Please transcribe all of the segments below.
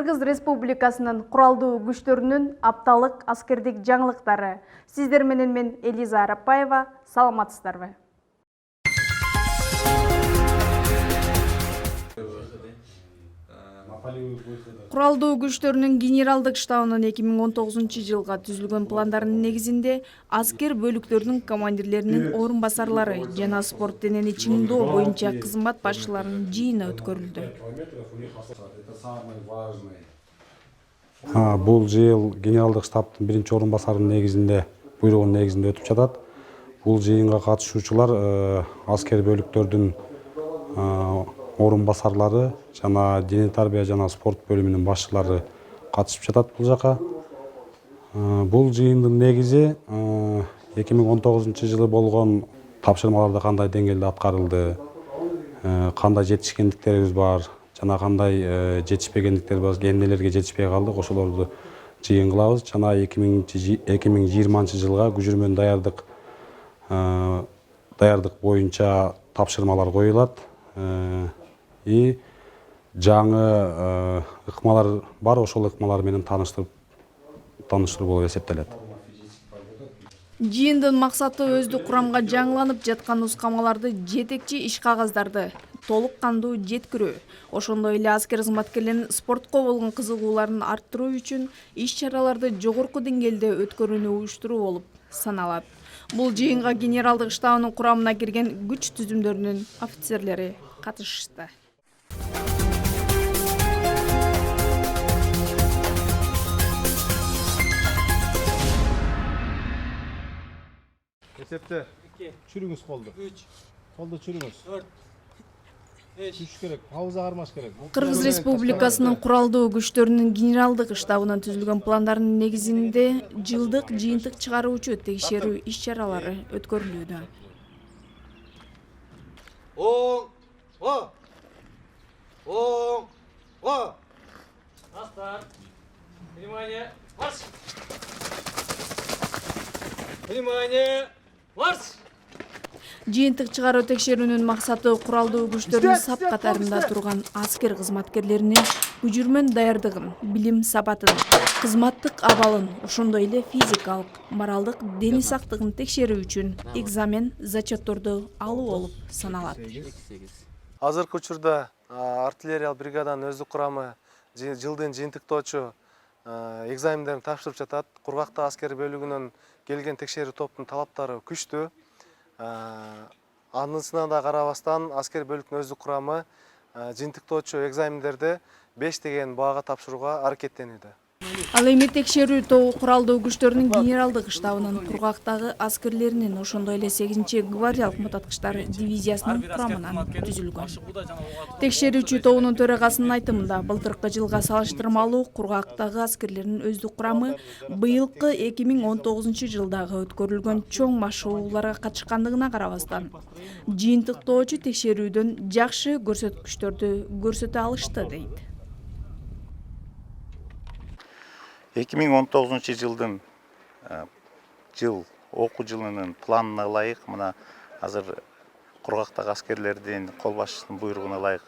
Кыргыз Республикасынын куралдуу күчтөрүнүн апталык аскердик жаңылыктары. Сиздер менен мен Элиза Арапаева, саламатсыздарбы? Куралдуу күчтөрүнүн генералдык штабынын 2019-жылга түзүлгөн пландарынын негизинде аскер бөлүктөрүнүн командирлеринин орун басарлары жана спорт денени чыңдоо боюнча кызмат башчыларынын жыйыны өткөрүлдү. Бул жыйыл генералдык штабтын биринчи орун басарынын негизинде буйругунун негизинде өтүп жатат. Бул жыйынга катышуучулар аскер бөлүктөрдүн орун басарлары жана дене тарбия жана спорт бөлүмүнүн башчылары катышып жатат бул жака. Бул жыйындын негизи 2019-жылы болгон тапшырмаларда кандай деңгээлде аткарылды, кандай жетишкендиктерибиз бар жана кандай жетишпегендиктер бар, эмнелерге жетишпей калдык, ошолорду жыйын кылабыз. Жана 2020-жылга күжүрмөн даярдык боюнча тапшырмалар коюлат. И жаңы ыкмалар бар, ошол ыкмалар менен тааныштыруу болуп эсептелет. Жыйындын максаты өздүк курамга жаңыланып жаткан нускамаларды жетекчи иш кагаздарды толук кандуу жеткирүү. Ошондой эле аскер кызматкерлеринин спортко болгон кызыгууларын арттыруу үчүн иш-чараларды жогорку деңгээлде өткөрүүнү уюштуруу болуп саналат. Бул жыйынга генералдык штабынын курамына кирген күч түзүмдөрүнүн офицерлери катышты. Эсепте чүрүңүз колду. 3. Колду чүрүңүз. 4. 5. 3 керек. Ауыз агармаш керек. Кыргыз Республикасынын куралдуу күчтөрүнүн генералдык штабынын түзүлгөн пландарынын негизинде жылдык жыйынтык чыгаруучу текшерүү иш-чаралары өткөрүлүүдө. Настар. Внимание. Марш. Внимание. Марш. Жыйынтык чыгаруу текшерүүнүн максаты куралдуу күчтөрдүн сап катарында турган аскер кызматкерлеринин күжүрмөн даярдыгын, билим сапатын, кызматтык абалын, ошондой эле физикалык, моралдык дене сактыгын текшерүү үчүн экзамен зачетторду алуу болуп саналат. Азыркы учурда артиллериялык бригаданын өздүк курамы жылдын жыйынтыктоочу экзамендерин тапшырып жатат. Кургакта аскер бөлүгүнөн келген текшерүү топтун талаптары күчтүү. Анысына да карабастан аскер бөлүктүн өздүк курамы жыйынтыктоочу экзамендерди 5 деген баага тапшырууга аракеттенүүдө. Ал эми текшерүү тобу куралдуу күчтөрүнүн генералдык штабынын кургактагы аскерлеринин, ошондой эле 8-гвардиялык мотоаткычтар дивизиясынын курамынан түзүлгөн. Текшерүүчү тобунун төрагасынын айтымында, былтыркы жылга салыштырмалуу кургактагы аскерлердин өздүк курамы быйылкы 2019-жылдагы өткөрүлгөн чоң машыгууларга катышкандыгына карабастан, жыйынтыктоочу текшерүүдөн жакшы көрсөткүчтөрдү көрсөтө алышты дейт. 2019 жыл окуу жылынын планына ылайык мына азыр кургактагы аскерлердин кол башчысынын буйругуна ылайык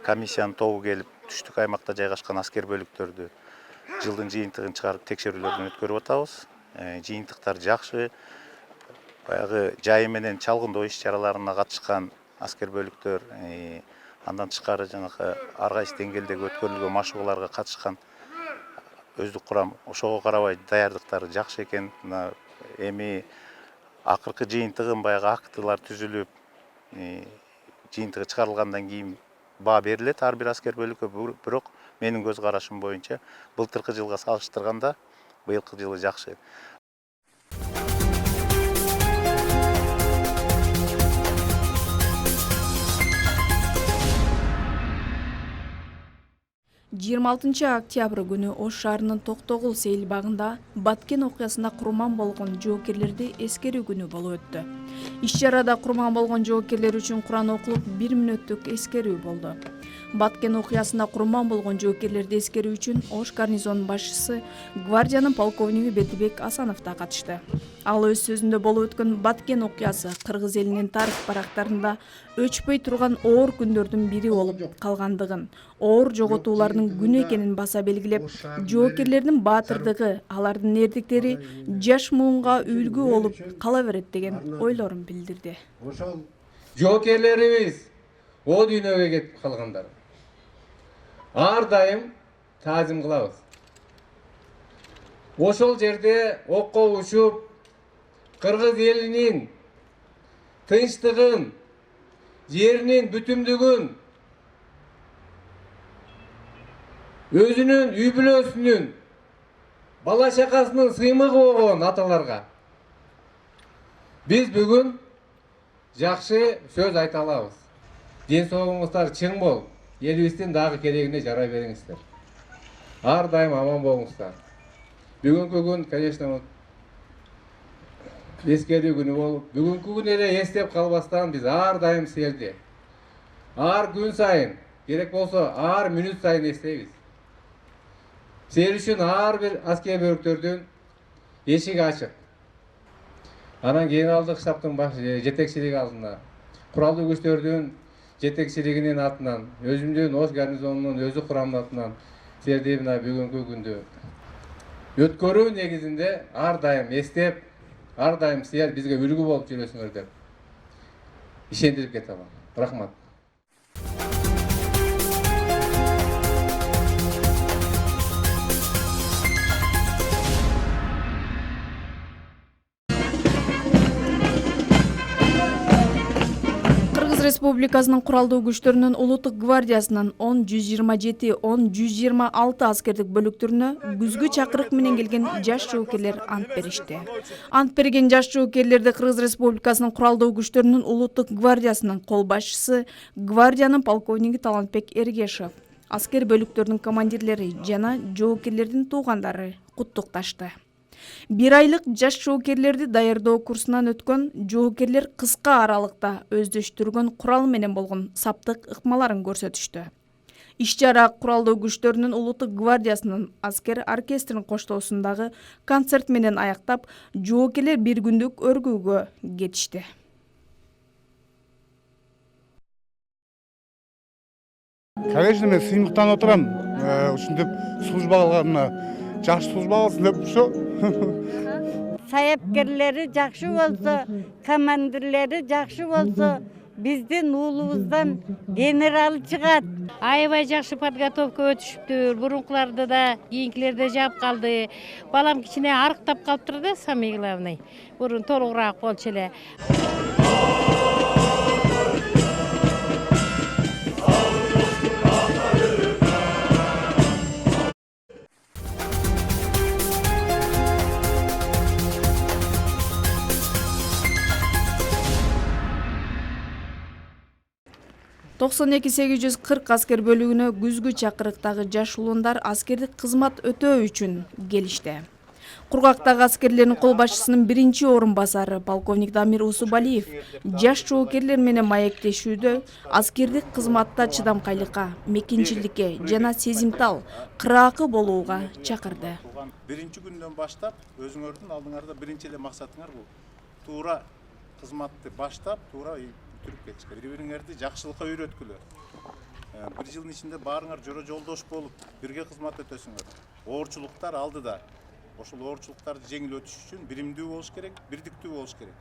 комиссиянын тобу келип түштүк аймакта жайгашкан аскер бөлүктөрдү жылдын жыйынтыгын чыгарып текшерүүлөрдөн өткөрүп атабыз. Жыйынтыктар жакшы. Баягы жайы менен чалгындоо иш-чараларына катышкан аскер бөлүктөр, андан тышкары жанагы ар кайсы деңгээлдеги өткөрүлгөн машыгууларга катышкан өздүк курам ошого карабай даярдыктары жакшы экен. Эми акыркы жыйынтыгын баягы актылар түзүлүп, жыйынтыгы чыгарылгандан кийин баа берилет ар бир аскер бөлүккө. Бирок менин көз карашым боюнча былтыркы жылга салыштырганда быйылкы жылы жакшы. Октябрь күнү Ош шаарынын Токтогул сейил багында Баткен окуясына курман болгон жоокерлерди эскерүү күнү болуп өттү. Иш-чарада курман болгон жоокерлер үчүн Куран окулуп 1 мүнөттүк эскерүү болду. Баткен окуясында курман болгон жоокерлерди эскерүү үчүн Ош гарнизонунун башчысы гвардиянын полковниги Бетибек Асанов да катышты. Ал өз сөзүндө болуп өткөн Баткен окуясы кыргыз элинин тарых барактарында өчпөй турган оор күндөрдүн бири болуп калгандыгын, оор жоготуулардын күнү экенин баса белгилеп, жоокерлердин баатырдыгы, алардын эрдиктери жаш муунга үлгү болуп кала берет деген ойлорун билдирди. Жоокерлерибиз о дүйнөгө кетип калгандар. Ар дайым таазим кылабыз. Ошол жерде окко учуп, кыргыз элинин тынчтыгын, жеринин бүтүмдүгүн, өзүнүн үй бүлөсүнүн, бала чакасынын сыймыгы болгон аталарга биз бүгүн жакшы сөз айта алабыз. Ден соолугуңуздар чың болуп, элибиздин дагы керегине жарай бериңиздер. Ар дайым аман болуңуздар. Бүгүнкү күн, конечно, эскерүү күнү болуп, бүгүнкү күн эле эстеп калбастан биз ар дайым сиерди. Ар күн сайын, керек болсо ар мүнөт сайын эстейбиз. Силер үчүн ар бир аскер бөлүктөрдүн эшиги ачык. Анан генералдык штабтын жетекчилиги алдында, куралдуу күчтөрдүн жетекчилигинин атынан, өзүмдүн Ош гарнизонунун өзү курамынын атынан силерди мына бүгүнкү күндү өткөрүү негизинде ар дайым эстеп, ар дайым силер бизге үлгү болуп жүрөсүңөр деп ишендирип кетем. Рахмат. Республикасынын куралдуу күчтөрүнүн улуттук гвардиясынын 10-127, 10-126 аскердик бөлүктөрүнө күзгү чакырык менен келген жаш жоокерлер ант беришти. Ант берген жаш жоокерлерди Кыргыз Республикасынын куралдуу күчтөрүнүн улуттук гвардиясынын кол башчысы гвардиянын полковниги Талантбек Эргешев, аскер бөлүктөрдүн командирлери жана жоокерлердин туугандары куттукташты. 1 айлык жаш жоокерлерди даярдоо курсунан өткөн жоокерлер кыска аралыкта өздөштүргөн курал менен болгон саптык ыкмаларын көрсөтүштү. Иш-чара куралдуу күчтөрүнүн улуттук гвардиясынын аскер оркестринин коштоосундагы концерт менен аяктап, жоокерлер бир күндүк өргүүгө кетишти. Конечно, мен сыймыктанып отурам. Ушинтип служба кылганына жакшы служба кылсын деп ушу. Саяпкерлери жакшы болсо, командирлери жакшы болсо, биздин уулубуздан генерал чыгат. Аябай жакшы подготовка өтүшүптүр. Бурункуларды да, кийинкилерди жаап калды. Балам кичине арыктап калыптыр да, самый главный. Бурун толугураак болчу эле. Токсон 840 аскер бөлүгүнө күзгү чакырыктагы жаш уландар аскердик кызмат өтөө үчүн келишти. Кургактагы аскерлердин кол башчысынын биринчи орун басары полковник Дамир Усубалиев жаш жоокерлер менен маектешүүдө аскердик кызматта чыдамкайлыкка, мекенчиликке жана сезимтал, кыраакы болууга чакырды. Биринчи күндөн баштап өзүңөрдүн алдыңарда биринчи эле максатыңар бул. Туура кызматты баштап, туура бүтүрүп кетишке. Бири-бириңерди жакшылыкка үйрөткүлө. Бир жылдын ичинде баарыңар жора жолдош болуп, бирге кызмат өтөсүңөр. Оорчулуктар алдыда. Ошол оорчулуктарды жеңил өтүш үчүн биримдүү болуш керек, бирдиктүү болуш керек.